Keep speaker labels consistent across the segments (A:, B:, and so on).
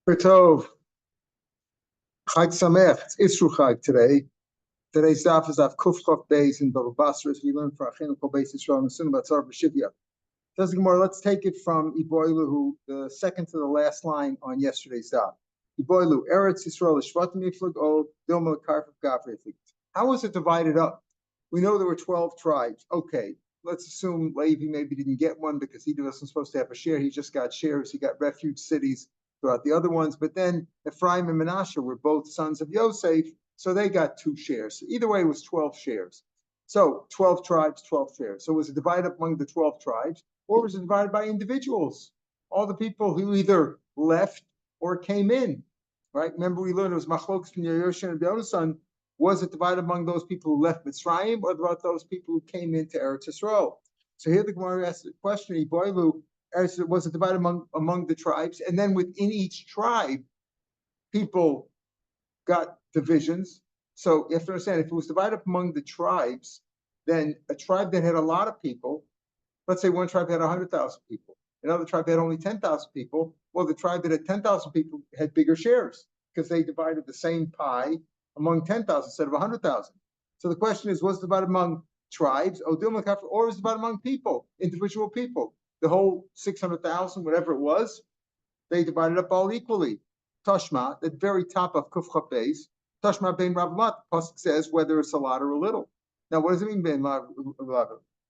A: Tov, Chag Sameach. It's Isru Chag today. Today's daf is Daf Kufchov Beis in Bava Basra, as we learned for Achinu Kol Beis Yisrael and Sunnah Batzar B'Shivya. Says the Gemara, let's take it from Iboilu, who the second to the last line on yesterday's daf. Iboilu, Eretz Yisrael Shvatim Yiflag O Dilma Karf Gavri. How was it divided up? We know there were 12 tribes. Okay, let's assume Levi maybe didn't get one because he wasn't supposed to have a share. He just got shares. He got refuge cities throughout the other ones. But then Ephraim and Menashe were both sons of Yosef, so they got 2 shares. So either way, it was 12 shares. So 12 tribes, 12 shares. So was it divided up among the 12 tribes, or was it divided by individuals? All the people who either left or came in, right? Remember we learned it was Machlokes from Yerushim and Beonasan. Was it divided among those people who left Mitzrayim, or about those people who came into Eretz Yisrael? So here the Gemara asks the question, was it divided among the tribes? And then within each tribe, people got divisions. So you have to understand, if it was divided up among the tribes, then a tribe that had a lot of people, let's say one tribe had 100,000 people, another tribe had only 10,000 people, well, the tribe that had 10,000 people had bigger shares because they divided the same pie among 10,000 instead of 100,000. So the question is, was it divided among tribes, or was it divided among people, individual people? The whole 600,000, whatever it was, they divided up all equally. Tashma, at the very top of Kuf Chapes, Tashma ben Rav Mat, Pasuk says whether it's a lot or a little. Now, what does it mean, ben Rav?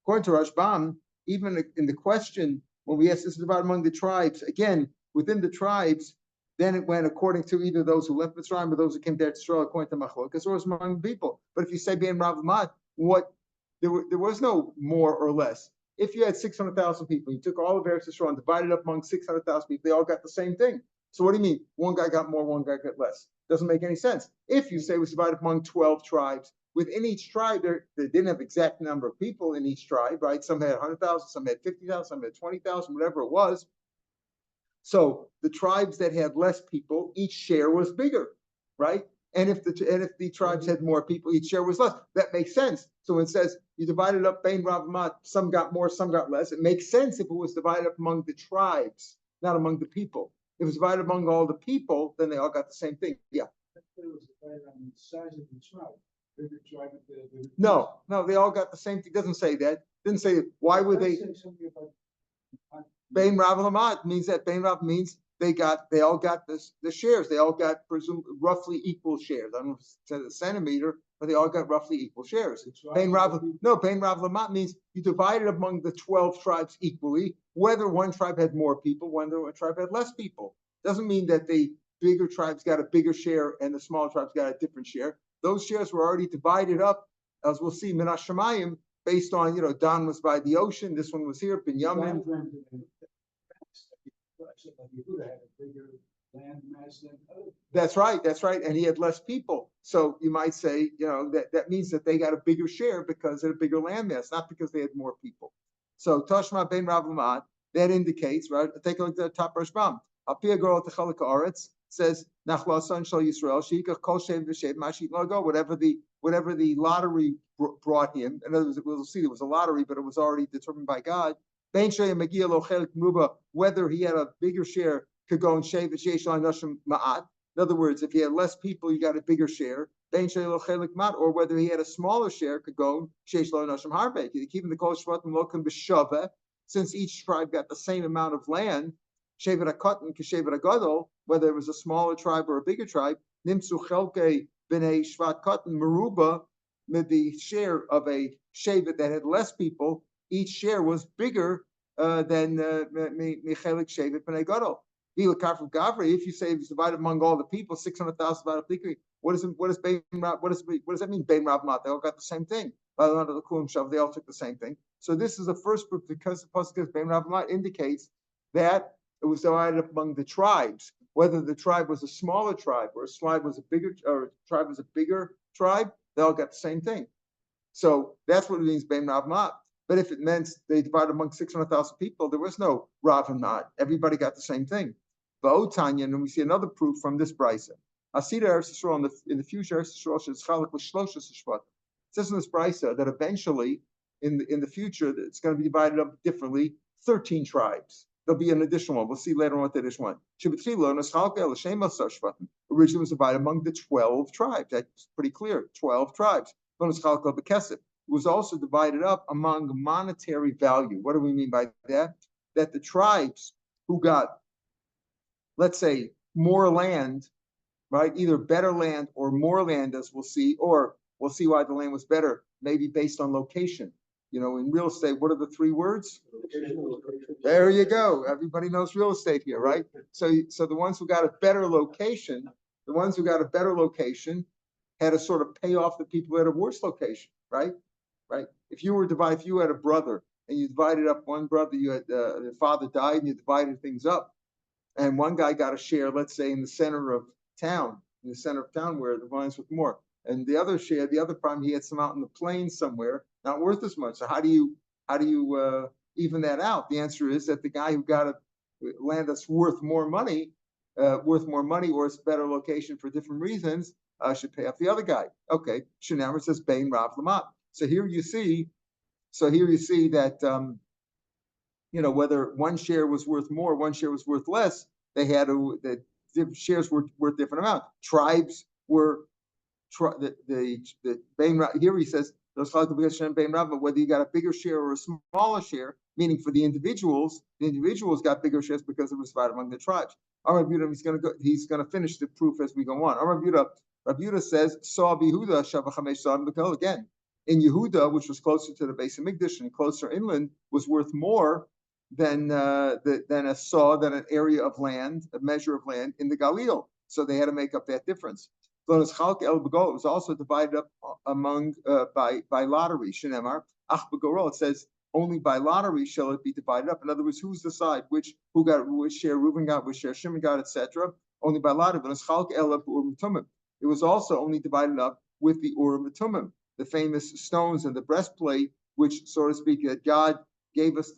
A: According to Rashbam, even in the question, when we ask this is divided among the tribes, again, within the tribes, then it went according to either those who left Mitzrayim or those who came to Eretz Yisrael, according to Machlokas, or it was among the people. But if you say ben Rav Mat, there was no more or less. If you had 600,000 people, you took all of Eretz Yisrael and divided up among 600,000 people, they all got the same thing. So what do you mean? One guy got more, one guy got less. Doesn't make any sense. If you say it was divided among 12 tribes, within each tribe, they didn't have exact number of people in each tribe, right? Some had 100,000, some had 50,000, some had 20,000, whatever it was. So the tribes that had less people, each share was bigger, right? And if the tribes had more people, each share was less. That makes sense. So when it says you divided up Bein Rav Mat, some got more, some got less. It makes sense if it was divided up among the tribes, not among the people. If it was divided among all the people, then they all got the same thing. Yeah.
B: It was divided on the size of the tribe.
A: No, they all got the same thing. It doesn't say that. It didn't say why would they. Bein Rav Mat means that Bein Rav means they all got the shares. They all got roughly equal shares. I don't know if it's a centimeter, but they all got roughly equal shares. Bein Rav Mat means you divided among the 12 tribes equally, whether one tribe had more people, whether one tribe had less people. Doesn't mean that the bigger tribes got a bigger share and the smaller tribes got a different share. Those shares were already divided up, as we'll see, Min HaShamayim, based on, Dan was by the ocean, this one was here, Binyamin. That's right. And he had less people. So you might say, that means that they got a bigger share because they had a bigger land mass, not because they had more people. So Tashma ben Rav Mat, that indicates, right? Take a look at the top Rashbam. Apia Girl Techalika Aretz says, Nachlasan Shal Yisrael, Shikach Kol Shev V'Shev Mashit Lago, whatever the lottery brought him. In other words, we'll see there was a lottery, but it was already determined by God. Whether he had a bigger share could go and shave ma'at. In other words, if he had less people, you got a bigger share. Or whether he had a smaller share could go keeping the kol shvatim lokim b'shava, since each tribe got the same amount of land. Shevet hakatan keshevet hagadol, whether it was a smaller tribe or a bigger tribe. Nimsu chelke b'nei shvat katan meruba, with the share of a shevet that had less people. Each share was bigger than Michelik Shevet B'nai Gadol. If you say it was divided among all the people, 600,000 divided by what does that mean? Bein Rav Mat, they all got the same thing. They all took the same thing. So this is the first proof because the pasuk Bein Rav Mat indicates that it was divided up among the tribes. Whether the tribe was a smaller tribe or a tribe was a bigger tribe, they all got the same thing. So that's what it means Bein Rav Mat. But if it meant they divided among 600,000 people, there was no Rav and Mat. Everybody got the same thing. V'otanya, and we see another proof from this brisa. Asida Eretz Yisrael in the future, Eretz Yisrael should chalak l'shloshes shvat. It says in this brisa that eventually, in the future, it's going to be divided up differently. 13 tribes.
C: there'll be an additional one. We'll see later on what that additional one. Originally was divided among the 12 tribes. That's pretty clear. 12 tribes. It was also divided up among monetary value. What do we mean by that? That the tribes who got, let's say, more land, right? Either better land or more land, as we'll see, or we'll see why the land was better, maybe based on location. You know, in real estate, what are the three words? There you go. Everybody knows real estate here, right? So the ones who got a better location, had to sort of pay off the people who had a worse location, right? Right. If you had a brother and you divided up one brother, you had the father died and you divided things up, and one guy got a share, let's say in the center of town, where the vines with more, and the other share, the other problem, he had some out in the plains somewhere, not worth as much. So how do you even that out? The answer is that the guy who got a land that's worth more money, or it's a better location for different reasons, should pay off the other guy. Okay, Shinamar says Bain Rav Lamat. So here you see that whether one share was worth more, one share was worth less, the shares were worth different amount. Tribes were the Bain. Here he says whether you got a bigger share or a smaller share, meaning for the individuals got bigger shares because it was divided among the tribes. He's going to finish the proof as we go on. Rav Yehuda says saw Yehuda Shavach saw again. In Yehuda, which was closer to the base of Mikdash and closer inland, was worth more than an area of land, a measure of land in the Galil. So they had to make up that difference. It was also divided up among by lottery. Shinemar Ach B'Gorol. It says only by lottery shall it be divided up. In other words, who's decide who got which share Reuben got, which share Shimon got, etc. Only by lottery. It was also only divided up with the Urim and Tumim, the famous stones and the breastplate, which, so to speak, that God gave us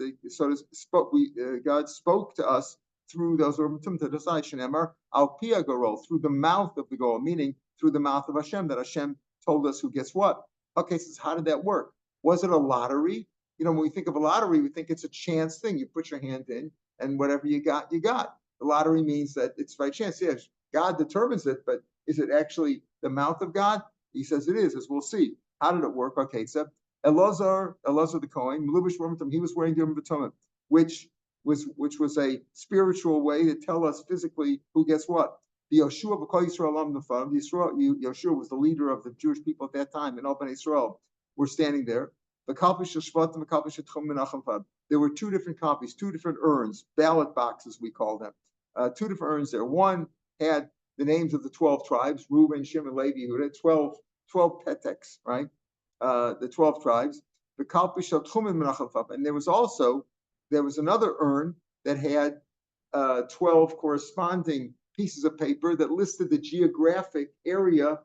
C: God spoke to us through those Urim and Tumim to decide. Shenemar al pia gorol, through the mouth of the gorol, meaning through the mouth of Hashem, that Hashem told us who gets what. Okay, so how did that work? Was it a lottery? When we think of a lottery, we think it's a chance thing. You put your hand in, and whatever you got, you got. The lottery means that it's by chance. Yes, God determines it, but is it actually the mouth of God? He says it is, as we'll see. How did it work? Okay, so Elazar the Kohen, he was wearing the Urim V'Tumim, which was a spiritual way to tell us physically who gets what. The Yoshua B'Kol Yisrael Am Nefam, Yoshua was the leader of the Jewish people at that time, and all Bnei Israel were standing there. There were two different copies, two different urns, ballot boxes we call them, two different urns there. One had the names of the 12 tribes, Reuben, Shimon, Levi, Yehuda, 12 peteks, right? The 12 tribes. The and there was another urn that had 12 corresponding pieces of paper that listed the geographic areas.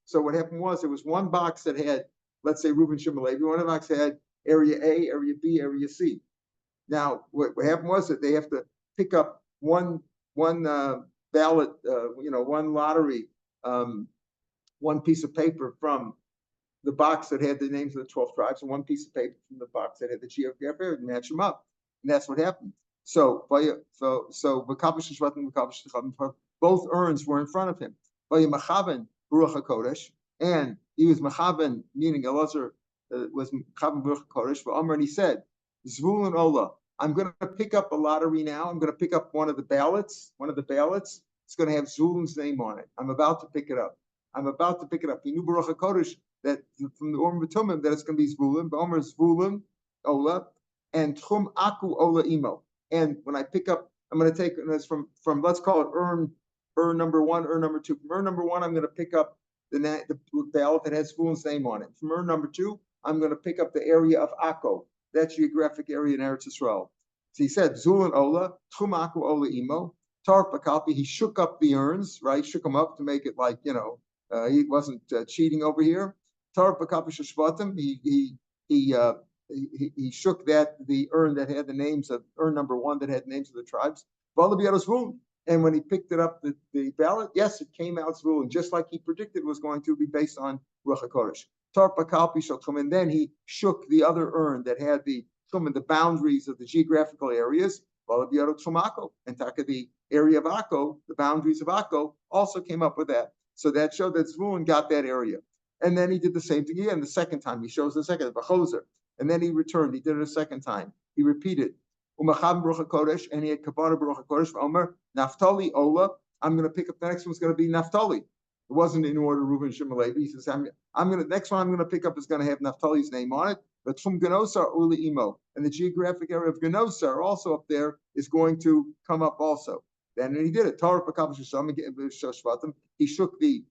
C: So what happened was there was one box that had, let's say, Reuben, Shimon, Levi. One box had area A, area B, area C. Now what happened was that they have to pick up one ballot, one lottery, one piece of paper from the box that had the names of the 12 tribes, and one piece of paper from the box that had the geographic area, and match them up. And that's what happened. So both urns were in front of him. And he was Mechaben, meaning Elazar was Mechaben Baruch HaKodesh, and he said, Zvulun Ola, I'm going to pick up a lottery now. I'm going to pick up one of the ballots. It's going to have Zvulun's name on it. I'm about to pick it up. He knew Baruch HaKodesh that from the Urim V'Tumim that it's going to be Zvulun. Ba'omer Zvulun Ola and Tchum Aku Ola Imo. And when I pick up, I'm going to take this from let's call it urn number one, urn number two. From urn number one, I'm going to pick up the ballot that has Zvulun's name on it. From urn number two, I'm going to pick up the area of Akko, that geographic area in Eretz Yisrael. So he said, Zulun Ola, Tchum Aku Ola Imo, Tarpa Kalpi. He shook up the urns, right? Shook them up to make it like, he wasn't cheating over here. Tarpa Kalpi Shashvatim. He shook the urn that had the names of urn number one that had names of the tribes. And when he picked it up, the ballot, yes, it came out Zvulun, just like he predicted was going to be based on Ruach HaKodesh. Tarpa Kalpi Shalchum, and then he shook the other urn that had the the boundaries of the geographical areas, and the area of Akko, the boundaries of Akko, also came up with that. So that showed that Zvulun got that area. And then he did the same thing again the second time. He shows the second, Bachozer. And then he returned. He did it a second time. He repeated. And he had Kavanah Baruch HaKodesh, Omer, Naphtali, Ola. I'm going to pick up the next one's going to be Naphtali. It wasn't in order, Reuben, Shimon, Levi. He says, next one I'm going to pick up is going to have Naphtali's name on it. But from Genosar, Uli Imo. And the geographic area of Genosar, also up there, is going to come up also. Then he did it. He shook the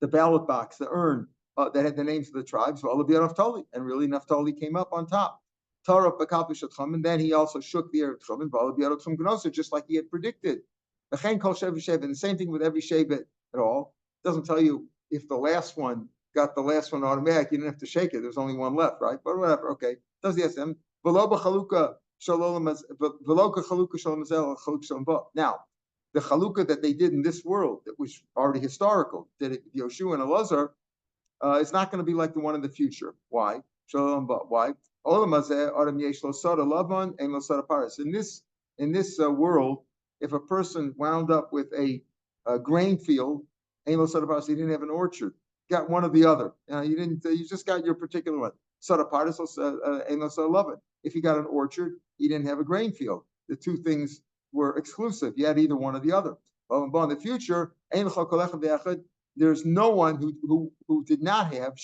C: ballot box, the urn that had the names of the tribes, Naphtali, and really Naphtali came up on top. And then he also shook the area of Tchum, just like he had predicted. And the same thing with every Shevet at all. It doesn't tell you if the last one got the last one automatic, you didn't have to shake it. There's only one left, right? But whatever, okay. Does the SM. Now, the chalukah that they did in this world, that was already historical, did it with Yoshua and Elazar, it's not going to be like the one in the future. Why? Why? In this world, if a person wound up with a grain field, he didn't have an orchard. Got one or the other. You just got your particular one. If he got an orchard, he didn't have a grain field. The two things were exclusive. You had either one or the other. But in the future, there's no one who did not have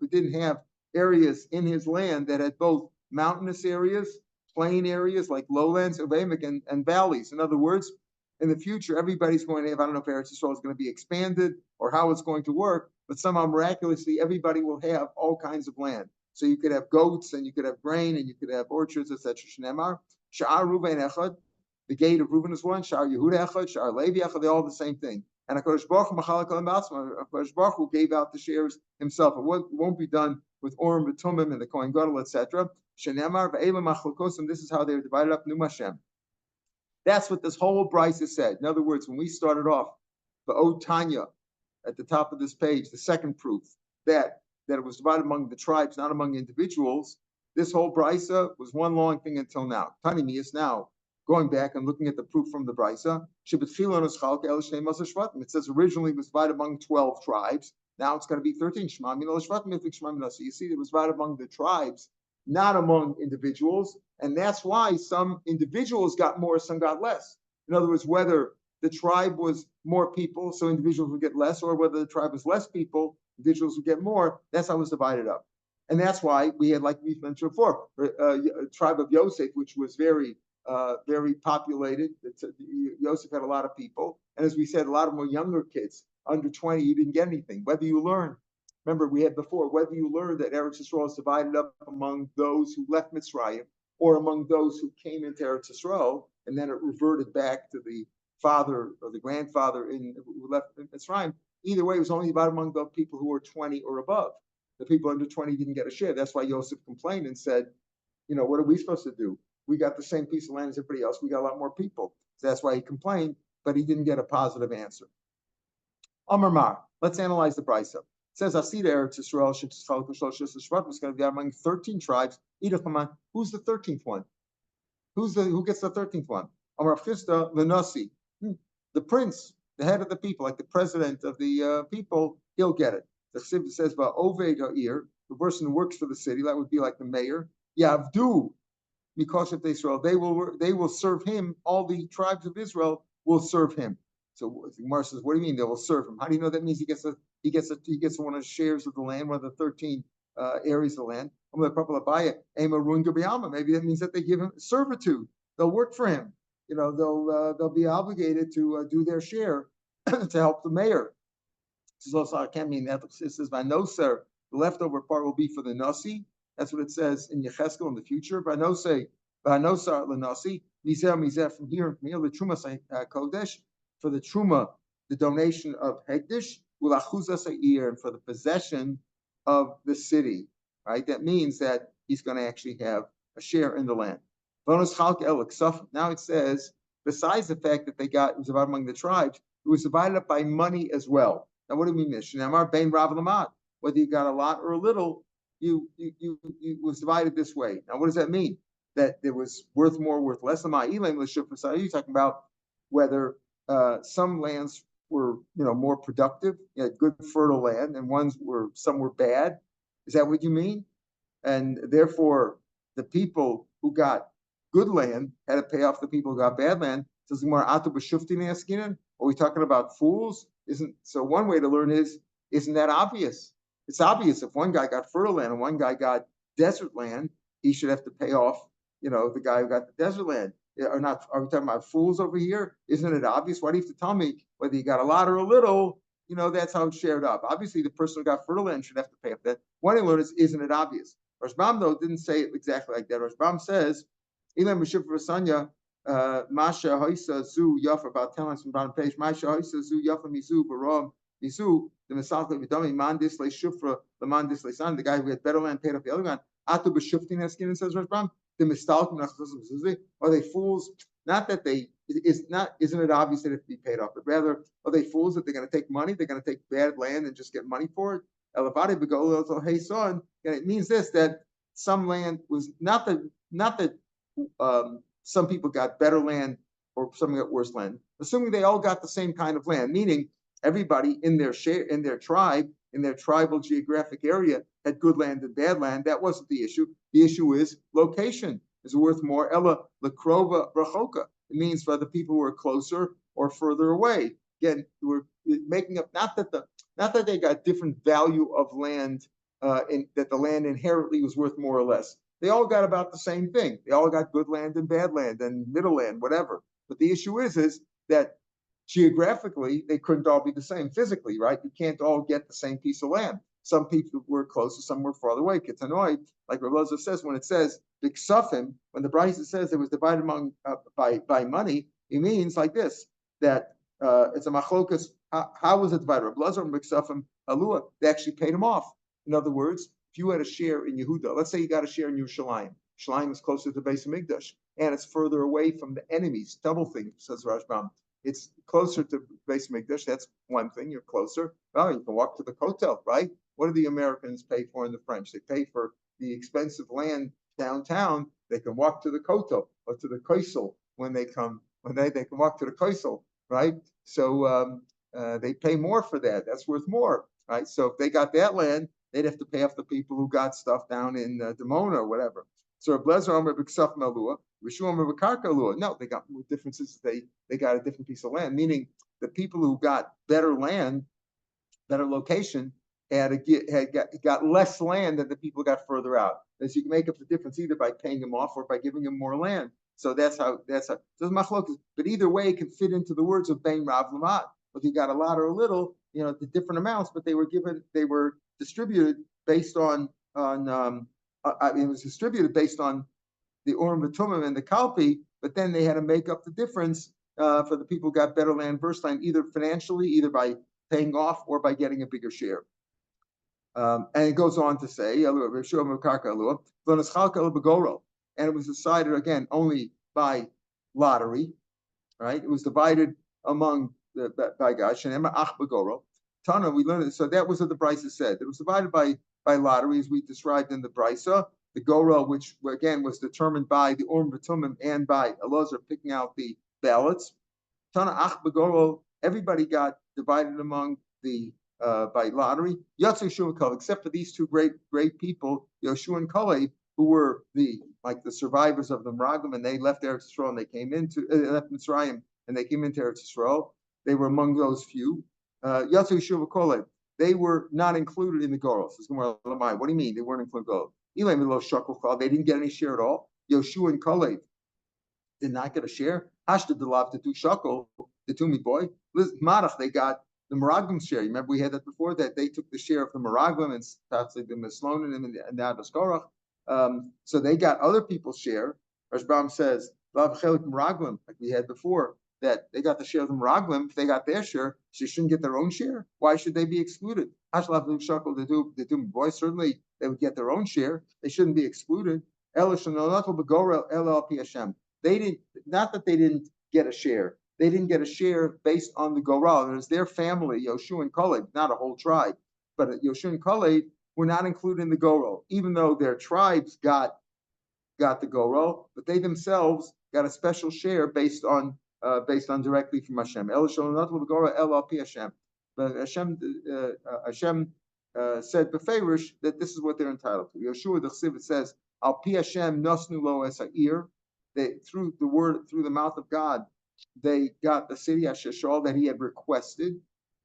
C: who didn't have areas in his land that had both mountainous areas, plain areas like lowlands, and valleys. In other words, in the future, everybody's going to have, I don't know if Eretz Yisrael is going to be expanded or how it's going to work, but somehow miraculously, everybody will have all kinds of land. So you could have goats, and you could have grain, and you could have orchards, etc. Shnemar, Sha'ar Ruben Echad, the gate of Reuben is one, Sha'ar Yehuda Echad, Sha'ar Levi Echad, they're all the same thing. And HaKadosh Baruch Hu gave out the shares himself. It won't be done with Orim B'Tumim and the Kohen Gadol, etc. Shnemar Ve'elam Achlokosim, this is how they're divided up, Num Hashem. That's what this whole brisa said. In other words, when we started off, the Od Tanya at the top of this page, the second proof that it was divided among the tribes, not among individuals, this whole brisa was one long thing until now. Tanimi is now going back and looking at the proof from the brisa. It says originally it was divided among 12 tribes. Now it's going to be 13. So you see, it was divided among the tribes, not among individuals. And that's why some individuals got more, some got less. In other words, whether the tribe was more people, so individuals would get less, or whether the tribe was less people, individuals would get more. That's how it was divided up. And that's why we had, like we mentioned before, a tribe of Yosef, which was very populated. Yosef had a lot of people. And as we said, a lot of them were younger kids. Under 20, you didn't get anything. Whether you learn, remember we had before, whether you learn that Eretz Yisrael is divided up among those who left Mitzrayim or among those who came into Eretz Yisrael, and then it reverted back to the father or the grandfather who left Mitzrayim. Either way, it was only divided among the people who were 20 or above. The people under 20 didn't get a share. That's why Yosef complained and said, what are we supposed to do? We got the same piece of land as everybody else. We got a lot more people. So that's why he complained, but he didn't get a positive answer. Amar Mar, let's analyze the brisa. It says, Asida Eretz Yisrael, was going to be among 13 tribes. Who's the 13th one? Who gets the 13th one? Amar Chisda Lenasi, the prince, the head of the people, like the president of the people, he'll get it. The Chsiv says, Oved Ha'ir, the person who works for the city, that would be like the mayor. Yavdu, because of Israel, they will serve him. All the tribes of Israel will serve him. So Gemara says, what do you mean they will serve him? How do you know that means he gets one of the shares of the land, one of the 13 areas of the land? Maybe that means that they give him servitude. They'll work for him. They'll be obligated to do their share to help the mayor. This also can't mean that. It says Vanoser, the leftover part will be for the Nasi. That's what it says in Yecheskel in the future. Vanosar Lenasi, Mizer from here, the Truma Kodesh, for the Truma, the donation of Hekdesh, Ulachuza Sa'ir, and for the possession of the city. Right? That means that he's going to actually have a share in the land. Now it says, besides the fact that it was divided among the tribes, it was divided up by money as well. Now, what do we mean? Whether you got a lot or a little, was divided this way. Now, what does that mean? That it was worth more, worth less? You're talking about whether some lands were, more productive, good fertile land, and some were bad. Is that what you mean? And therefore, the people who got good land had to pay off the people who got bad land. Says more atu b'shuftin askinan. Are we talking about fools? So one way to learn isn't that obvious? It's obvious if one guy got fertile land and one guy got desert land, he should have to pay off, the guy who got the desert land. Or not? Are we talking about fools over here? Isn't it obvious? Why do you have to tell me whether you got a lot or a little? That's how it's shared up. Obviously, the person who got fertile land should have to pay up that. One way to learn isn't it obvious? Rashbam, though, didn't say it exactly like that. Rashbam says, Ilam B'Shif Rasanya, Masha Haisa Zu Yafa, about 10 lines from bottom page, Masha Haisa Zu Yafa Mizu Baram Mizu, the Masalka Vidami, Mandis Le Shufra, the Mandis Le San, the guy who had better land paid off the other guy. Atu B'Shiftin Eskin, says Rashbam, the Mistalkim, are they fools? Not that isn't it obvious that it have to be paid off, but rather, are they fools that they're going to take money? They're going to take bad land and just get money for it? And it means that some land was not that some people got better land or some got worse land. Assuming they all got the same kind of land, meaning everybody in their tribe, in their tribal geographic area had good land and bad land. That wasn't the issue. The issue is location is worth more. Ella lakrova brachoka. It means whether people were closer or further away. Again, we're making up not that they got different value of land, that the land inherently was worth more or less. They all got about the same thing. They all got good land and bad land and middle land, whatever. But the issue is that geographically, they couldn't all be the same physically, right? You can't all get the same piece of land. Some people were closer, some were farther away. Ketanoi, like Rav Loza says, when it says Biksafim, when the Brisa says it was divided among by money, it means like this, that it's a machlokas. How was it divided? Rav Loza and Biksafim Alua, they actually paid him off. In other words, if you had a share in Yehuda, let's say you got a share in Yerushalayim. Yerushalayim is closer to the base of Mikdash, and it's further away from the enemies. Double thing, says Rashbam. It's closer to base of Mikdash. That's one thing. You're closer. Well, you can walk to the Kotel, right? What do the Americans pay for in the French? They pay for the expensive land downtown. They can walk to the Kotel or to the Koisel when they come. They can walk to the Koisel, right? So they pay more for that. That's worth more, right? So if they got that land, they'd have to pay off the people who got stuff down in Dimona or whatever. So Blazer Omer B'Ksaf Malua, Rishu Omer B'Karka Lua. No, they got differences. They got a different piece of land, meaning the people who got better land, better location, got less land than the people who got further out. As you can make up the difference either by paying them off or by giving them more land. So that's how. So machlokas. But either way, it can fit into the words of Bein Rav Lamat. Whether you got a lot or a little, the different amounts, but they were distributed based on it was distributed based on the Urim V'Tumim and the Kalpi, but then they had to make up the difference for the people who got better land versus land, either financially, either by paying off or by getting a bigger share. And it goes on to say, and it was decided again only by lottery, right? It was divided among by God. Tana, we learned it. So that was what the Brisa said. It was divided by lottery, as we described in the Brisa. The Gorel, which again was determined by the Urim V'Tumim and by Elazar picking out the ballots. Tana Ach B'Gorel, everybody got divided among the by lottery. Yatsu Yeshua and Kalev, except for these two great people, Yoshua and Kalev, who were the survivors of the Meraglim, and they left Eretz Yisrael and they came left Mitzrayim and they came into Eretz Yisrael. They were among those few. Yatsu Yeshua Kalev, they were not included in the Gorel. What do you mean they weren't included in the Gorel? They didn't get any share at all. Yoshua and Kalev did not get a share. Hashta Delav Tetu Shakel, the Tumi boy. Marach, they got the Meraglim share. You remember we had that before, that they took the share of the Meraglim and possibly the Mislonim and now the Skorach. So they got other people's share. Rashbam says, Meraglim, like we had before, that they got the share of the Meraglim. If they got their share, she shouldn't get their own share. Why should they be excluded? Boy, certainly they would get their own share. They shouldn't be excluded. They didn't, not that they didn't get a share. They didn't get a share based on the Goral. It was their family, Yoshua and Kalev, not a whole tribe. But Yoshua and Kalev, were not included in the Goro, even though their tribes got the Goro, but they themselves got a special share based on directly from Hashem. El Shalom not the Goro El Al Pi Hashem. But Hashem said beferish that this is what they're entitled to. Yeshua the Chsiv, it says Al Pi Hashem Nosnu Lo Es Ha'ir. They through the mouth of God, they got the city Asheshal that he had requested.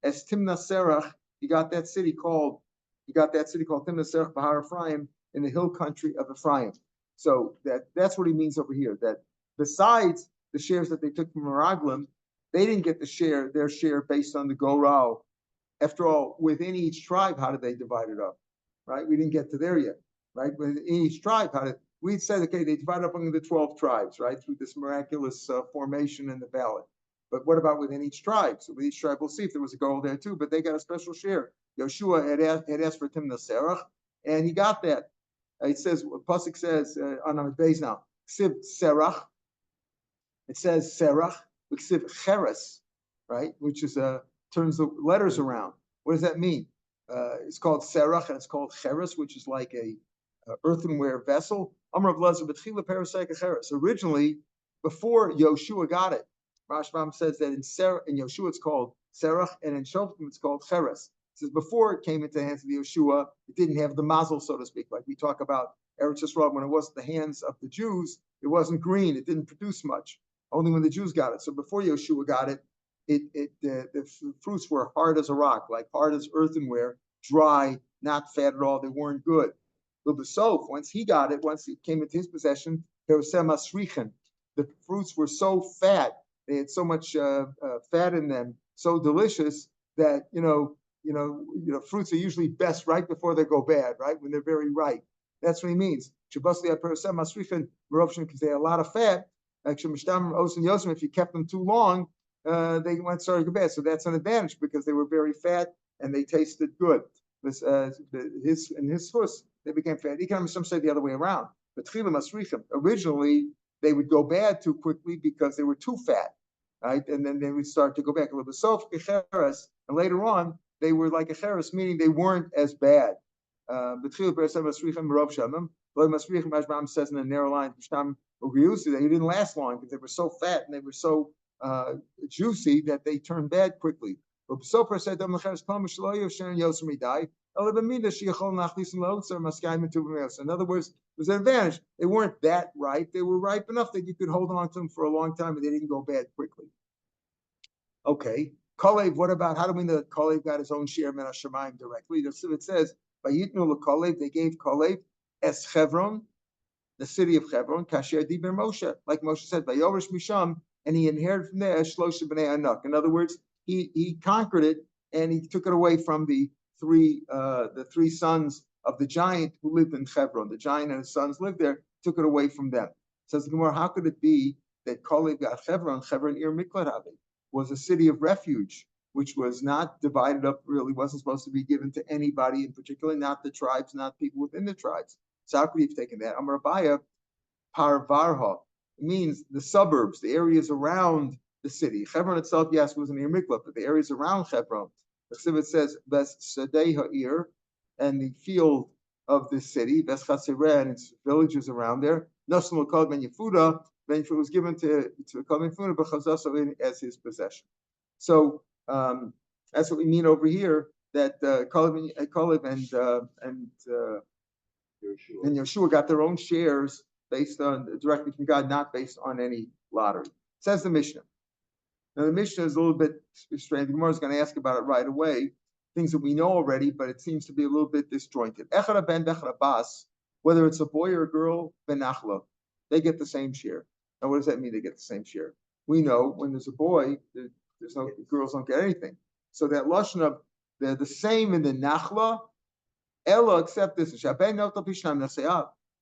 C: As Timna Serach, he got that city called Timna Serach Bahar Ephraim in the hill country of Ephraim. So that's what he means over here. That besides the shares that they took from Meraglim, they didn't get their share based on the Goral. After all, within each tribe, how did they divide it up? Right? We didn't get to there yet. Right? Within each tribe, we said, okay, they divided up among the 12 tribes, right? Through this miraculous formation in the ballot. But what about within each tribe? So with each tribe, we'll see if there was a goal there too, but they got a special share. Yoshua had asked for Timna Serach, and he got that. It says, Pasuk says, on our base now, Ksiv Serach. It says Serach, Ksiv Cheres, right? Which is turns the letters around. What does that mean? It's called Serach and it's called Cheres, which is like a earthenware vessel. Originally, before Yoshua got it, Rashbam says that in Yoshua it's called Serach and in Shoftim it's called Cheres. It says before it came into the hands of Yoshua, it didn't have the mazel, so to speak. Like we talk about Eretz Yisrael, when it wasn't the hands of the Jews, it wasn't green, it didn't produce much. Only when the Jews got it. So before Yoshua got it, the fruits were hard as a rock, like hard as earthenware, dry, not fat at all. They weren't good. But the sof, once he got it, once it came into his possession, there was semasrichen. The fruits were so fat, they had so much fat in them, so delicious that fruits are usually best right before they go bad, right when they're very ripe. That's what he means. Because they had a lot of fat. If you kept them too long, they went started to go bad. So that's an advantage because they were very fat and they tasted good. His fuss, they became fat. Some say the other way around. But originally they would go bad too quickly because they were too fat, right? And then they would start to go back a little bit. So and later on they were like a cheres, meaning they weren't as bad. Says in the narrow line, they didn't last long because they were so fat and they were so juicy that they turned bad quickly. In other words, it was an advantage. They weren't that ripe. They were ripe enough that you could hold on to them for a long time and they didn't go bad quickly. Okay. Kalev, what about, how do we know that Kalev got his own share min hashamayim directly? It says, Vayitnu l'Kalev, they gave Kalev es Chevron, the city of Hebron, Kasher Diber Moshe, like Moshe said, Vayorish Misham, and he inherited from there Shlosha B'nei Anak. In other words, he conquered it and he took it away from the three sons of the giant who lived in Hebron. The giant and his sons lived there, took it away from them. Says the Gemara, how could it be that Kalev got Hebron? Hebron Ir Miklat Habe was a city of refuge, which was not divided up, really wasn't supposed to be given to anybody in particular, not the tribes, not people within the tribes. So how could he have taken that? Amar Abaya, Parvarha, it means the suburbs, the areas around the city. Hebron itself, yes, was an Ir Miklat, but the areas around Hebron. The Chsiv says, Ves Sadei Ha'ir, and the field of the city, Ves Chasereh, and its villages around there. Nosson L'Kol Ben Yehuda, Ben Yehuda was given to Kol Ben Yehuda, but Chazaso as his possession. So that's what we mean over here, that Kalev and Yeshua got their own shares based on directly from God, not based on any lottery. Says the Mishnah. Now the Mishnah is a little bit strange. The Gemara is going to ask about it right away. Things that we know already, but it seems to be a little bit disjointed. Echad ben bechad bas, whether it's a boy or a girl, ben nachla, they get the same share. Now what does that mean? They get the same share. We know when there's a boy, there's no girls don't get anything. So that lashon of they're the same in the nachla. Ella, except this.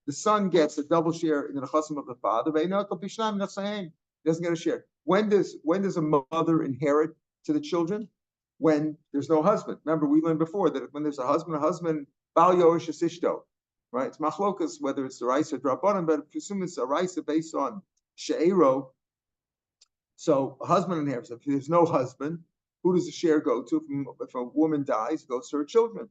C: The son gets a double share in the nechasim of the father. He doesn't get a share. When does a mother inherit to the children? When there's no husband. Remember, we learned before that when there's a husband, bal yorish esishto, right? It's machlokas whether it's the raisa or drabanan, but presume it's a raisa based on she'ero. So a husband inherits. If there's no husband, who does the share go to? If a woman dies, it goes to her children.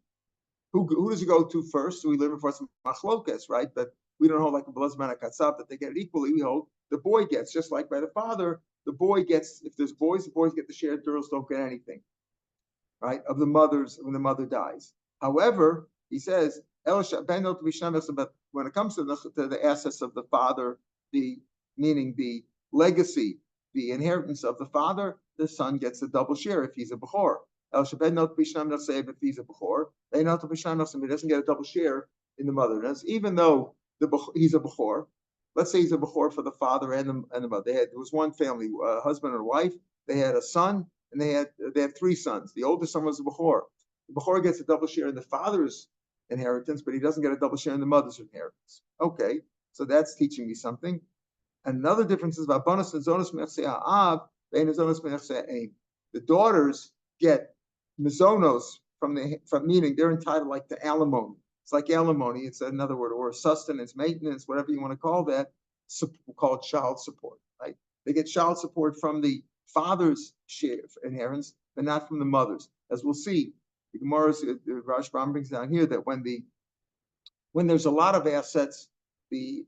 C: Who does it go to first? So we live for some machlokas, right? But we don't hold like a blazman katsav that they get it equally. We hold the boy gets, just like by the father, the boy gets, if there's boys, the boys get the share, girls don't get anything, right? Of the mothers, when the mother dies. However, he says, but when it comes to the assets of the father, meaning the legacy, the inheritance of the father, the son gets a double share if he's a bechor. If he's a bechor, he doesn't get a double share in the mother. Even though he's a bechor, let's say he's a bechor for the father and the mother. There was one family, a husband and a wife. They had a son, and they had three sons. The oldest son was a bechor. The bechor gets a double share in the father's inheritance, but he doesn't get a double share in the mother's inheritance. Okay, so that's teaching me something. Another difference is about bonus and zonos mechse ha'av, the daughters get mizonos from meaning they're entitled like to alimony. It's like alimony. It's another word, or sustenance, maintenance, whatever you want to call that. We'll call it child support, right? They get child support from the father's share of inheritance, but not from the mother's. As we'll see, the Gemara's Rashbam brings down here that when there's a lot of assets, the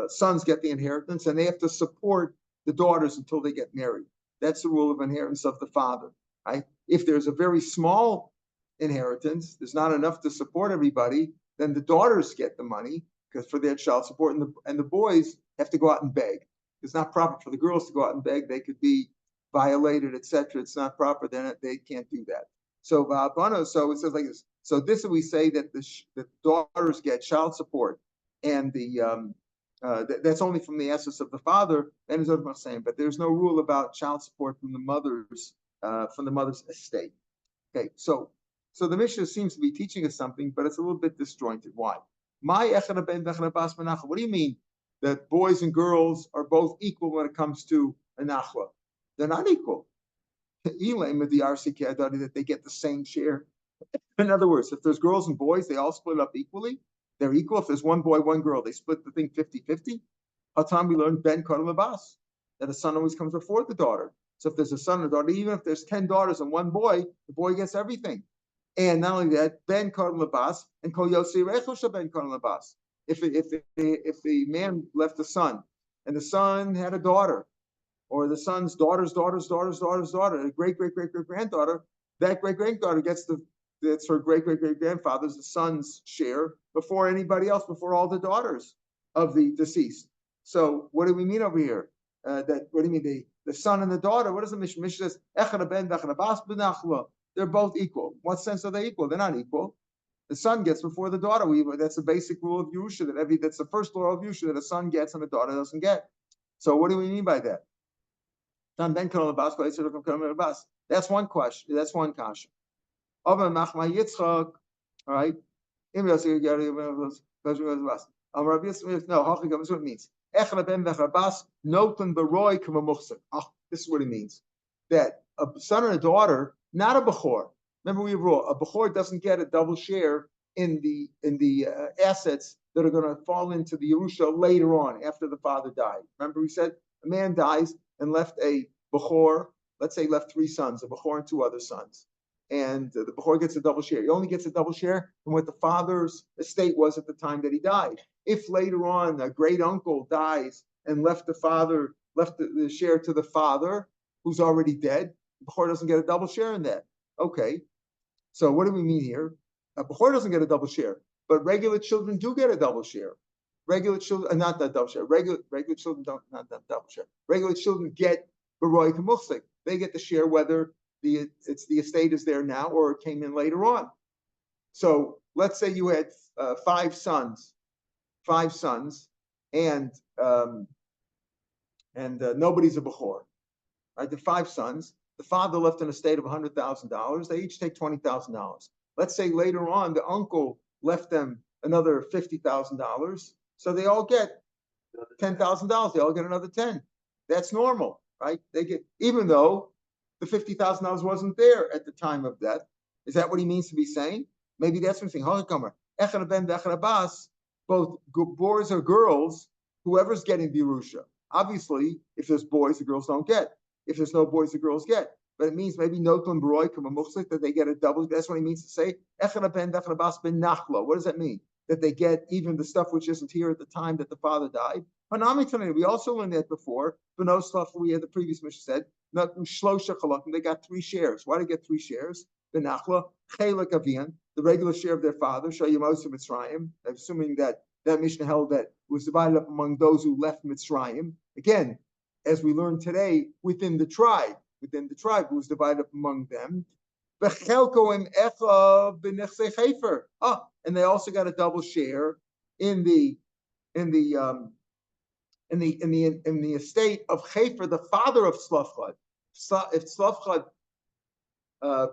C: sons get the inheritance, and they have to support the daughters until they get married. That's the rule of inheritance of the father, right? If there's a very small inheritance, there's not enough to support everybody, then the daughters get the money because for their child support, and the boys have to go out and beg. It's not proper for the girls to go out and beg. They could be violated, etc. It's not proper. Then they can't do that. So so it says like this. So this we say that the daughters get child support, and that's only from the essence of the father. And is what saying, but there's no rule about child support from the mother's estate. Okay, so the Mishnah seems to be teaching us something, but it's a little bit disjointed. Why? What do you mean that boys and girls are both equal when it comes to a nachla? They're not equal. That they get the same share. In other words, if there's girls and boys, they all split up equally. They're equal. If there's one boy, one girl, they split the thing 50-50. Hatam we learned ben kadol labas, that a son always comes before the daughter. So if there's a son and a daughter, even if there's 10 daughters and one boy, the boy gets everything. And not only that, ben kadol labas and kol yosi rechosha ben kadol labas. If the man left a son and the son had a daughter, or the son's daughter, a great-great-great-great-granddaughter, that great-granddaughter gets that's her great-great-great-grandfather's, the son's share, before anybody else, before all the daughters of the deceased. So what do we mean over here? What do you mean? The son and the daughter, what does the Mishnah? Mishnah says, they're both equal. What sense are they equal? They're not equal. The son gets before the daughter. That's the basic rule of Yerusha, that's the first law of Yerusha, that a son gets and a daughter doesn't get. So what do we mean by that? That's one question. That's one kasha. All right. No, this is what it means. This is what it means. That a son and a daughter, not a bechor. Remember, we rule a bechor doesn't get a double share in the assets that are going to fall into the Yerusha later on after the father died. Remember, we said a man dies and left a bechor. Let's say he left three sons, a bechor and two other sons. And the bechor gets a double share. He only gets a double share from what the father's estate was at the time that he died. If later on a great uncle dies and left the share to the father, who's already dead, the bechor doesn't get a double share in that. Okay, so what do we mean here? A bechor doesn't get a double share, but regular children do get a double share. Regular children, not that double share. Regular children don't, not that double share. Regular children get b'roi k'muchsik. They get the share whether the estate is there now or it came in later on. So let's say you had five sons, and nobody's a bechor, right? The five sons. The father left an estate of $100,000. They each take $20,000. Let's say later on the uncle left them another $50,000. So they all get $10,000. They all get another 10. That's normal, right? They get, even though the $50,000 wasn't there at the time of death. Is that what he means to be saying? Maybe that's what he's saying. Both boys or girls, whoever's getting the Yerusha. Obviously, if there's boys, the girls don't get. If there's no boys, the girls get. but it means maybe notlin baroikum a muchzik, that they get a double. That's what he means to say. Echad ben dechad bas ben nachlo. What does that mean? That they get even the stuff which isn't here at the time that the father died. We also learned that before. We had the previous mission said, they got 3 shares. Why did they get 3 shares? The nachla, chelik avian, the regular share of their father, Shayimosim Mitzrayim, assuming that Mishnah held that it was divided up among those who left Mitzrayim. Again, as we learned today, within the tribe, it was divided up among them. And they also got a double share in the estate of Chefer, the father of Tzlafchad. If Tzlafchad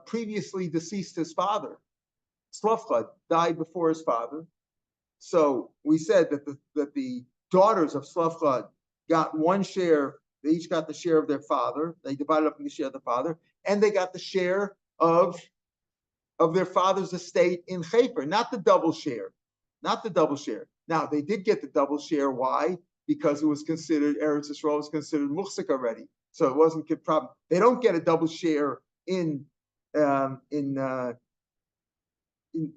C: previously deceased his father, Tzlafchad died before his father. So we said that the daughters of Tzlafchad got 1 share. They each got the share of their father. They divided up in the share of the father, and they got the share of their father's estate in Chefer, not the double share. Now they did get the double share. Why? Because it was considered Eretz Yisrael was considered muhsik already, so it wasn't a problem. They don't get a double share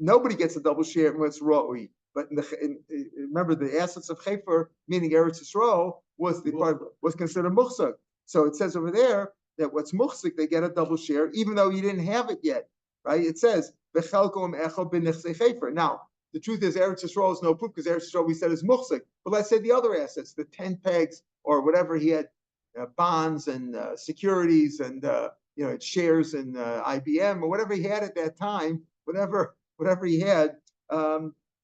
C: nobody gets a double share in what's Roi. But remember, the assets of Chefer, meaning Eretz Yisrael, was considered muhsik. So it says over there that what's muhsik, they get a double share, even though you didn't have it yet, right? It says v'chelkom echad b'nechsei Chefer. Now, the truth is Eretz Yisrael is no proof because Eretz Yisrael we said is muhsik. But let's say the other assets, the 10 pegs or whatever he had, bonds and securities and shares in IBM or whatever he had at that time, whatever he had,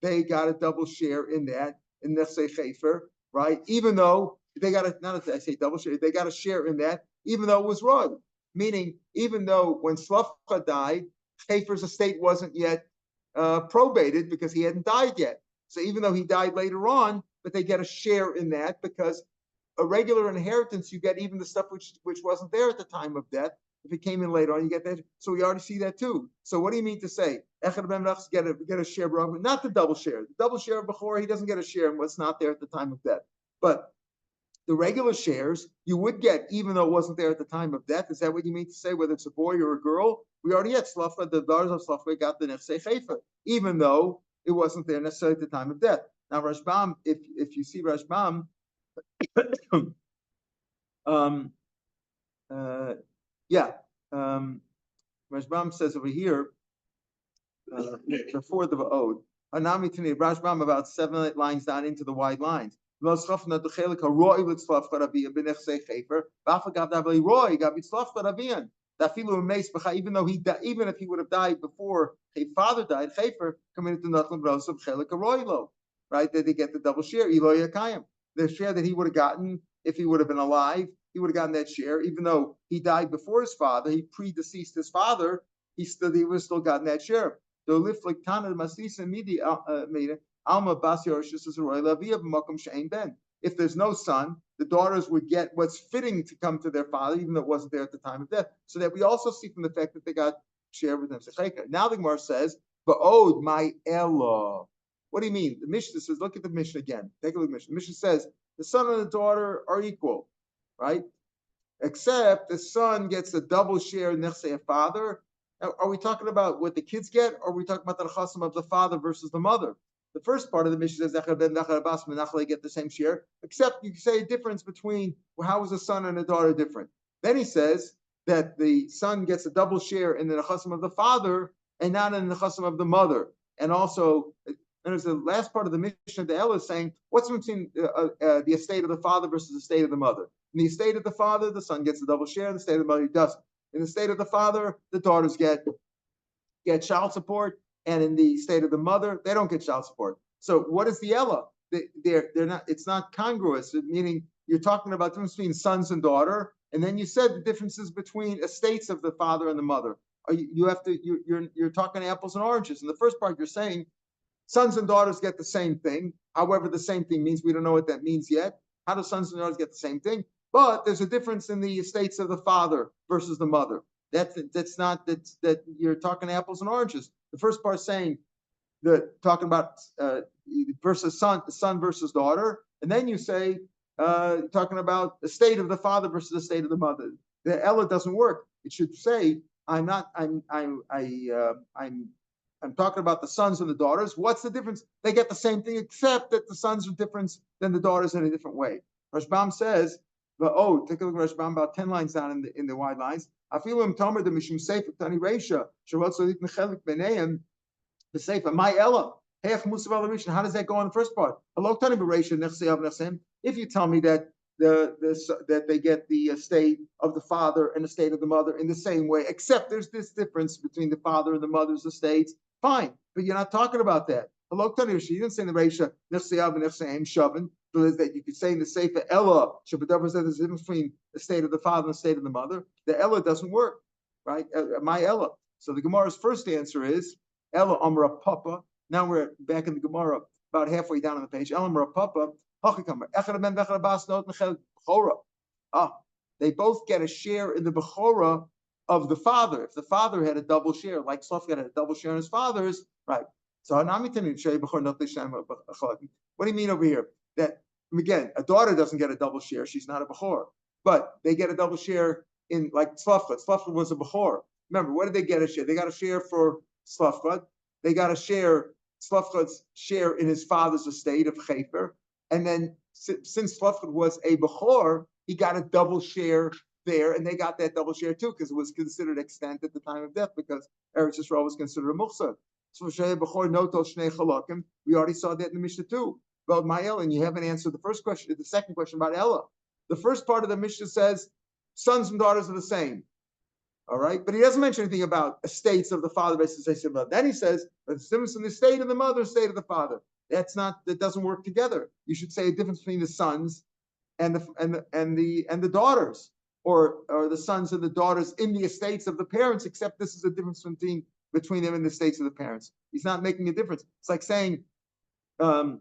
C: they got a double share in that in Nechsei Chefer, right? Even though they got I say double share, they got a share in that, even though it was wrong. Meaning, even though when Tzlafchad died, Chefer's estate wasn't yet probated because he hadn't died yet. So even though he died later on, but they get a share in that because a regular inheritance, you get even the stuff which wasn't there at the time of death. If it came in later on, you get that. So we already see that too. So what do you mean to say? Echad ben Rachs get a share, not the double share. The double share of Bechor, he doesn't get a share in what's not there at the time of death. But the regular shares you would get even though it wasn't there at the time of death. Is that what you mean to say? Whether it's a boy or a girl, we already had Tzlafchad, the daughters of Tzlafchad got the Nechsei Chefer, even though it wasn't there necessarily at the time of death. Now Rashbam, if you see Rashbam, Rashbam says over here before the Ode, Hanami Tani Rashbam about 7 lines down into the wide lines. Even though even if he would have died before his father died, Chefer committed to Natlan Bros of Chelik Roilo, right? That they get the double share, Eloy Yakayim. The share that he would have gotten if he would have been alive, he would have gotten that share, even though he died before his father, he predeceased his father, he would have still gotten that share. If there's no son, the daughters would get what's fitting to come to their father, even though it wasn't there at the time of death. So that we also see from the fact that they got share with them. Now the Gemara says, "Ba'od my Ella." What do you mean? The Mishnah says, look at the Mishnah again. Take a look at the Mishnah. The Mishnah says the son and the daughter are equal, right? Except the son gets a double share in Nechsei father. Are we talking about what the kids get, or are we talking about the chasim of the father versus the mother? The first part of the Mishnah says they get the same share, except you can say a difference between how is a son and a daughter different. Then he says that the son gets a double share in the chasim of the father and not in the chasim of the mother. And also, and there's the last part of the Mishnah, the Ella is saying, what's between the estate of the father versus the estate of the mother? In the estate of the father, the son gets a double share. In the estate of the mother, he doesn't. In the state of the father, the daughters get child support, and in the state of the mother, they don't get child support. So what is the Ella? They're not. It's not congruous. Meaning you're talking about the difference between sons and daughter, and then you said the differences between estates of the father and the mother. You're talking apples and oranges. In the first part, you're saying sons and daughters get the same thing. However, the same thing means we don't know what that means yet. How do sons and daughters get the same thing? But there's a difference in the estates of the father versus the mother. That you're talking apples and oranges. The first part saying talking about versus son versus daughter, and then you say talking about the state of the father versus the state of the mother. The Ella doesn't work. It should say, I'm talking about the sons and the daughters. What's the difference? They get the same thing, except that the sons are different than the daughters in a different way. Rashbam says, take a look at Rashbam about 10 lines down in the wide lines. Afilim Tomer the Mishum Sefer Tani Reisha Shavot Solit Nechelik Beneim the Sefer My Ella. How does that go on the first part? If you tell me that that they get the estate of the father and the estate of the mother in the same way, except there's this difference between the father and the mother's estates, fine. But you're not talking about that. You didn't say in the Reisha that you could say in the Sefer Ella, that there's a difference between the state of the father and the state of the mother. The Ella doesn't work, right? My Ella. So the Gemara's first answer is Ella Amra Papa. Now we're back in the Gemara, about halfway down on the page. They both get a share in the Bechora of the father. If the father had a double share, like Slofgad had a double share in his father's, right? So what do you mean over here? That again, a daughter doesn't get a double share; she's not a Bechor, but they get a double share in like Slofgad. Slofgad was a Bechor. Remember, what did they get a share? They got a share for Slofgad. They got a share, Slofgad's share in his father's estate of Chefer. And then since Slofgad was a Bechor, he got a double share there, and they got that double share too, because it was considered extant at the time of death, because Eretz Yisrael was considered a Muchsar. So we already saw that in the Mishnah too, about Ma'el, and you haven't answered the second question about Ella. The first part of the Mishnah says, sons and daughters are the same. All right, but he doesn't mention anything about estates of the father versus estates of the mother. Then he says, but the difference in the estate of the mother, estate of the father. That doesn't work together. You should say a difference between the sons and the daughters, or the sons and the daughters in the estates of the parents. Except this is a difference between them and the estates of the parents. He's not making a difference. It's like saying, here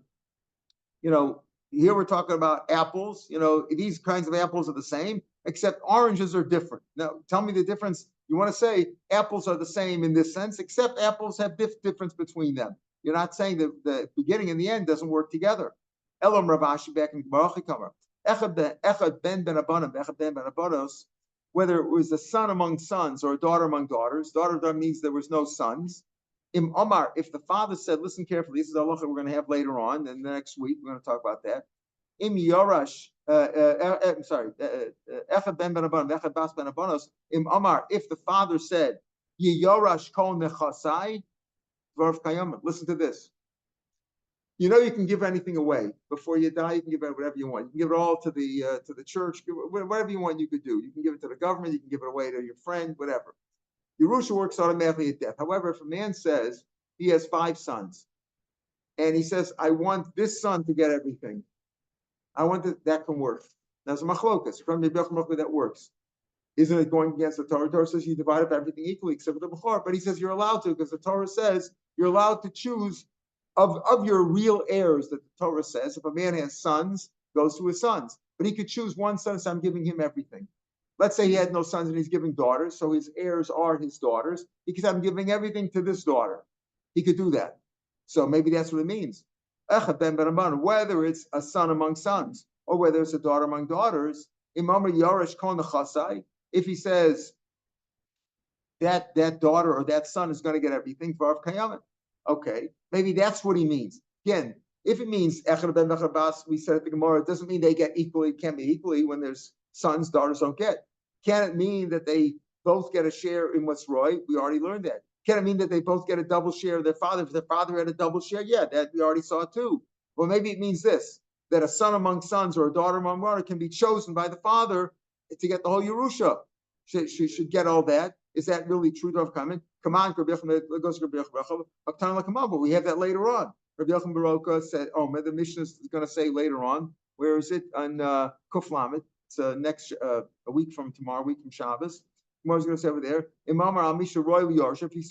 C: we're talking about apples. These kinds of apples are the same, except oranges are different. Now, tell me the difference. You want to say apples are the same in this sense, except apples have difference between them. You're not saying that the beginning and the end doesn't work together. Elam Ravashi back in Baruch Echad ben Abanim, Echad ben Abanos, whether it was a son among sons or a daughter among daughters. Daughter means there was no sons. Im Omar, if the father said, listen carefully, this is the halacha we're going to have later on, and the next week we're going to talk about that. Im Yorash, Echad ben Abanim, Echad bas ben Abanos, Im Omar, if the father said, Ye Yorash kol nechasai, listen to this. You can give anything away before you die. You can give it whatever you want. You can give it all to the church. Whatever you want, you could do. You can give it to the government. You can give it away to your friend. Whatever. Yerusha works automatically at death. However, if a man says he has 5 sons, and he says, "I want this son to get everything," that can work. That's a machlokas. From the that works. Isn't it going against the Torah? The Torah says you divide up everything equally except for the Bechor. But he says you're allowed to, because the Torah says you're allowed to choose of your real heirs, that the Torah says. If a man has sons, goes to his sons. But he could choose one son, so I'm giving him everything. Let's say he had no sons and he's giving daughters, so his heirs are his daughters. He could say, I'm giving everything to this daughter. He could do that. So maybe that's what it means. Whether it's a son among sons or whether it's a daughter among daughters, if he says that daughter or that son is going to get everything, okay, maybe that's what he means. Again, if it means echad ben echad bas, we said at the Gemara, it doesn't mean they get equally. It can't be equally when there's sons, daughters don't get. Can it mean that they both get a share in what's roy? We already learned that. Can it mean that they both get a double share of their father? If their father had a double share, yeah, that we already saw too. Well, maybe it means this, that a son among sons or a daughter among daughters can be chosen by the father to get the whole Yerusha. She should get all that. Is that really true to have come in? Come on, but we have that later on. Rabbi Yochanan Baroka said, the Mishnah is going to say later on. Where is it? On Kuf Lamed. It's next a week from tomorrow, a week from Shabbos. Gemara's going to say over there. Imam al Misha Roy Yarship. He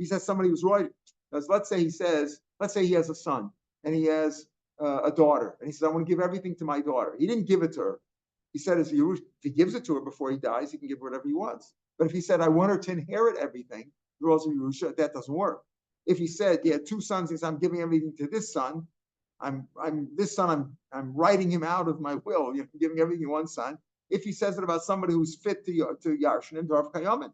C: says somebody who's Roy. Let's say he has a son and he has a daughter, and he says, I want to give everything to my daughter. He didn't give it to her. He said, if he gives it to her before he dies, he can give her whatever he wants. But if he said, I want her to inherit everything, the rules of Yerusha, that doesn't work. If he said he had 2 sons, he says, I'm giving everything to this son. I'm writing him out of my will. Giving everything to one son. if he says it about somebody who's fit to Yarshin, Daf Hayomi.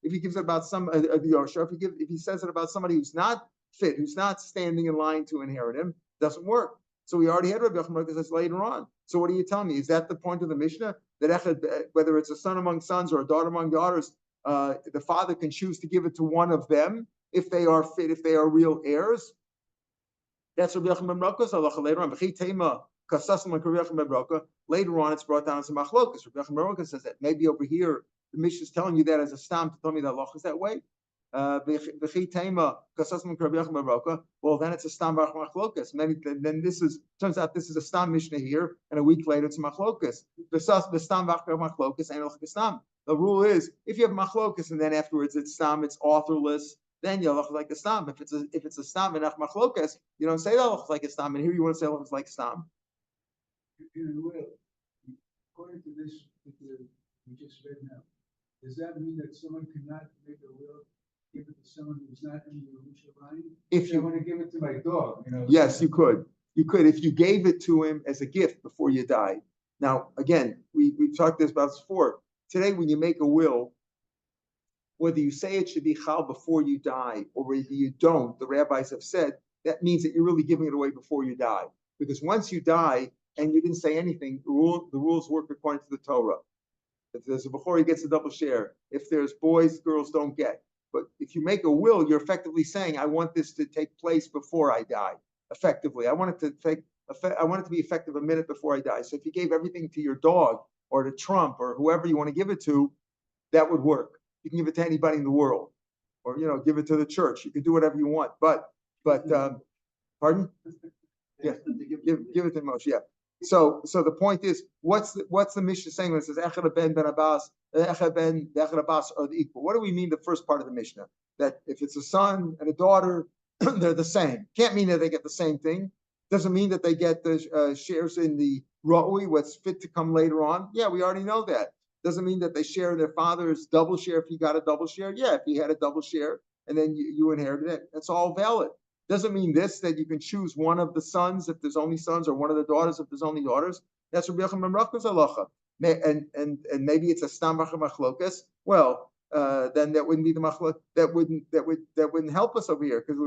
C: If he gives it about some Yarsha, if he says it about somebody who's not fit, who's not standing in line to inherit him, doesn't work. So we already had Rabbi Yochanan says later on. So what are you telling me? Is that the point of the Mishnah? That whether it's a son among sons or a daughter among daughters, the father can choose to give it to one of them if they are fit, if they are real heirs? That's Rabbi Yochanan ben Broka's halacha later on. Later on, it's brought down as a machlokas. Rabbi Yochanan ben Broka says that maybe over here the Mishnah is telling you that as a stam to tell me that halacha is that way. Well, then it's a stam machlokas. Then turns out this is a stam Mishnah here, and a week later it's a machlokas. The stam machlokas ain't like a stam. The rule is if you have machlokas and then afterwards it's stam, it's authorless, then you look like a stam. If it's a stam and machlokas, you don't say that looks like a stam, and here you want to say it looks like stam.
B: In a will, according to this we just read now, does that mean that someone cannot make a will, give it to someone who's not in the original line? If you want to give it to my dog,
C: Yes, you could. You could if you gave it to him as a gift before you died. Now, again, we've talked about this before. Today, when you make a will, whether you say it should be chal before you die or whether you don't, the rabbis have said that means that you're really giving it away before you die. Because once you die and you didn't say anything, the rules work according to the Torah. If there's a bechor, he gets a double share. If there's boys, girls don't get. But if you make a will, you're effectively saying, I want this to take place before I die. Effectively, I want it to be effective a minute before I die. So if you gave everything to your dog or to Trump or whoever you want to give it to, that would work. You can give it to anybody in the world, or give it to the church. You can do whatever you want. But pardon? Yeah, give it to Moshe. Yeah. So the point is, what's the Mishnah saying when it says Echad ben Abbas, Echad ben Abbas are the equal? What do we mean the first part of the Mishnah? That if it's a son and a daughter, they're the same. Can't mean that they get the same thing. Doesn't mean that they get the shares in the Ra'ui, what's fit to come later on. Yeah, we already know that. Doesn't mean that they share their father's double share if he got a double share. Yeah, if he had a double share and then you inherited it, that's all valid. Doesn't mean that you can choose one of the sons if there's only sons or one of the daughters if there's only daughters. That's Rabbi Yochanan ben Broka's halacha. And maybe it's a stam machlokas. Well, then that wouldn't be the machlok. That wouldn't help us over here because it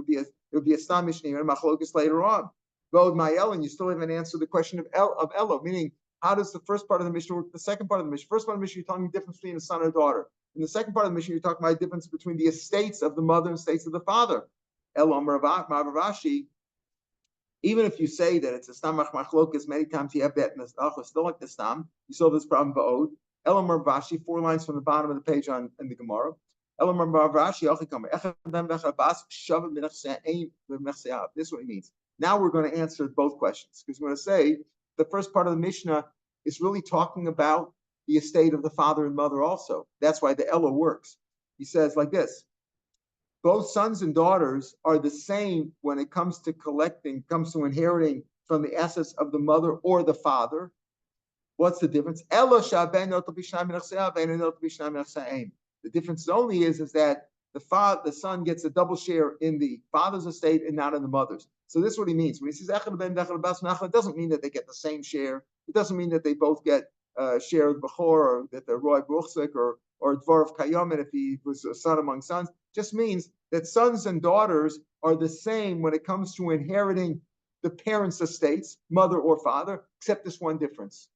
C: would be a stam mishnah and machlokas later on. Go with Mayel, and you still haven't answered the question of Elo, meaning how does the first part of the Mishnah work? The second part of the Mishnah. First part of the Mishnah, you're talking the difference between a son and a daughter. In the second part of the Mishnah, you're talking about the difference between the estates of the mother and estates of the father. Rashi, even if you say that it's a stam machlokas, many times you have that in the still like the stam. You saw this problem ba'od. Elam Rashi, 4 lines from the bottom of the page in the Gemara. Elam Rashi, this is what he means. Now we're going to answer both questions because we're going to say the first part of the Mishnah is really talking about the estate of the father and mother also. That's why the Ella works. He says like this: both sons and daughters are the same when it comes to inheriting from the assets of the mother or the father. What's the difference? The difference only is that the son gets a double share in the father's estate and not in the mother's. So this is what he means. When he says Echad ben Echad Bas Nachla, it doesn't mean that they get the same share. It doesn't mean that they both get share of Bechor, or that they're Roy Bruchzik or Dvar of Kayamin if he was a son among sons. Just means that sons and daughters are the same when it comes to inheriting the parents' estates, mother or father, except this one difference.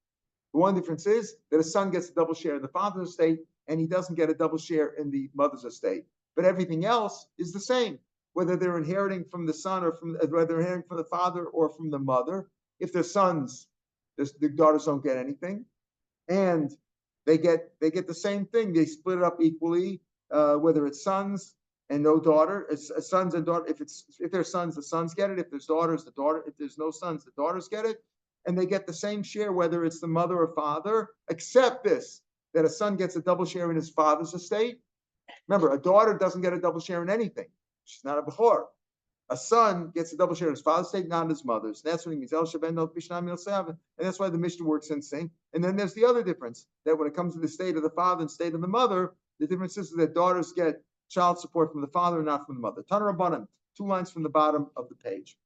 C: The one difference is that a son gets a double share in the father's estate and he doesn't get a double share in the mother's estate. But everything else is the same, whether they're inheriting from the son or whether they're inheriting from the father or from the mother. If they're sons, the daughters don't get anything, and they get the same thing. They split it up equally, whether it's sons and no daughter. It's sons and daughters. If they're sons, the sons get it. If there's daughters, the daughter. If there's no sons, the daughters get it, and they get the same share, whether it's the mother or father, except this: that a son gets a double share in his father's estate. Remember, a daughter doesn't get a double share in anything. She's not a bechor. A son gets a double share in his father's estate, not in his mother's. That's what he means. And that's why the Mishnah works in sync. And then there's the other difference, that when it comes to the state of the father and state of the mother, the difference is that daughters get child support from the father and not from the mother. Tana Rabbanan, 2 lines from the bottom of the page.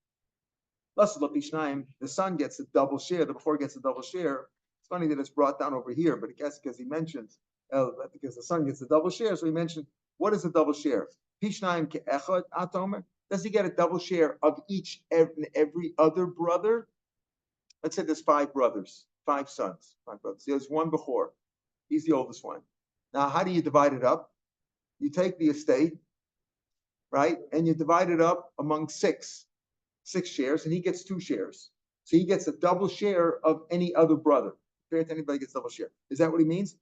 C: The son gets a double share, the Bechor gets a double share. It's funny that it's brought down over here, but I guess because he mentions, because the son gets a double share, so he mentioned, what is a double share? Pishnaim ke'echad atomer. Does he get a double share of each and every other brother? Let's say there's 5 brothers, 5 sons, 5 brothers. There's one Bechor. He's the oldest one. Now, how do you divide it up? You take the estate, right? And you divide it up among 6 shares, and he gets 2 shares. So he gets a double share of any other brother. Compared to anybody gets double share. Is that what he means?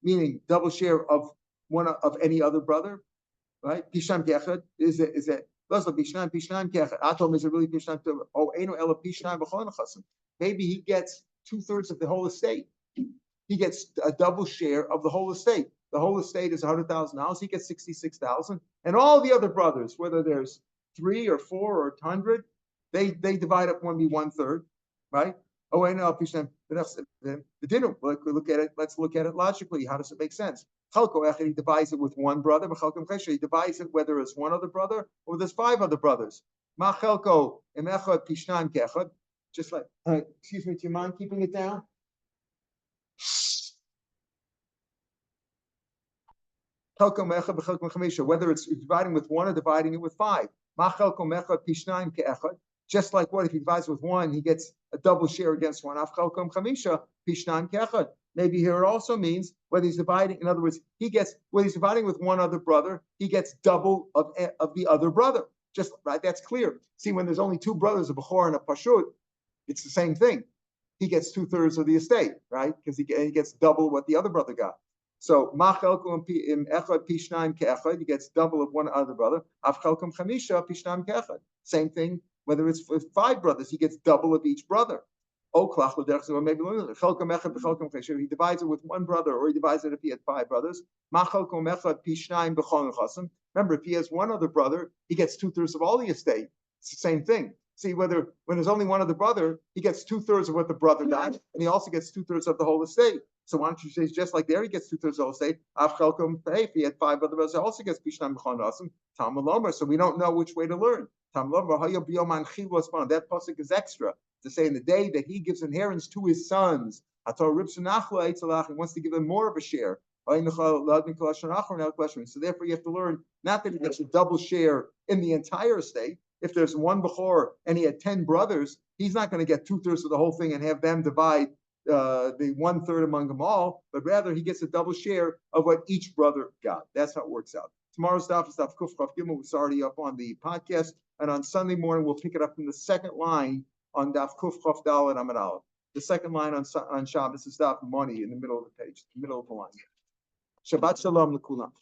C: Meaning double share of one of any other brother, right? Pishnaim ke'echad is it? Pishnaim ke'echad. Atom is it really pishnaim? Oh, eno ela pishnaim b'chol nechasim. Maybe he gets 2/3 of the whole estate. He gets a double share of the whole estate. The whole estate is $100,000. He gets 66,000, and all the other brothers, whether there's 3 or 4 or 100, they divide up 1/3, right? Oh, I know. The dinner. Look at it. Let's look at it logically. How does it make sense? He divides it with one brother. He divides it whether it's one other brother or there's 5 other brothers. Just like, excuse me, do you mind keeping it down? Whether it's dividing with 1 or dividing it with 5. Just like what if he divides with 1, he gets a double share against 1. Maybe here it also means whether he's dividing, in other words, whether he's dividing with 1 other brother, he gets double of the other brother. Just right, that's clear. See, when there's only 2 brothers, a Bechor and a Pashut, it's the same thing. He gets 2/3 of the estate, right? Because he gets double what the other brother got. So he gets double of one other brother. Same thing. Whether it's with 5 brothers, he gets double of each brother. Or maybe he divides it with 1 brother, or he divides it if he had 5 brothers. Remember, if he has 1 other brother, he gets 2/3 of all the estate. It's the same thing. See, when there's only 1 other brother, he gets 2/3 of what the brother got, and he also gets 2/3 of the whole estate. So why don't you say just like there, he gets 2/3 of the whole estate. If he had 5 other brothers, he also gets Pishnaim b'chon asim. So we don't know which way to learn. That pasuk is extra to say in the day that he gives inheritance to his sons. He wants to give them more of a share. So therefore, you have to learn not that he gets a double share in the entire estate. If there's 1 Bechor and he had 10 brothers, he's not going to get 2/3 of the whole thing and have them divide the 1/3 among them all, but rather he gets a double share of what each brother got. That's how it works out. Tomorrow's Daf is Daf Kuf Chaf Gimel. It's already up on the podcast, and on Sunday morning we'll pick it up from the second line on Daf Kuf Chaf Dal and Amud Aleph. The second line on Shabbos is Daf Money in the middle of the page, the middle of the line. Shabbat Shalom l'kulam.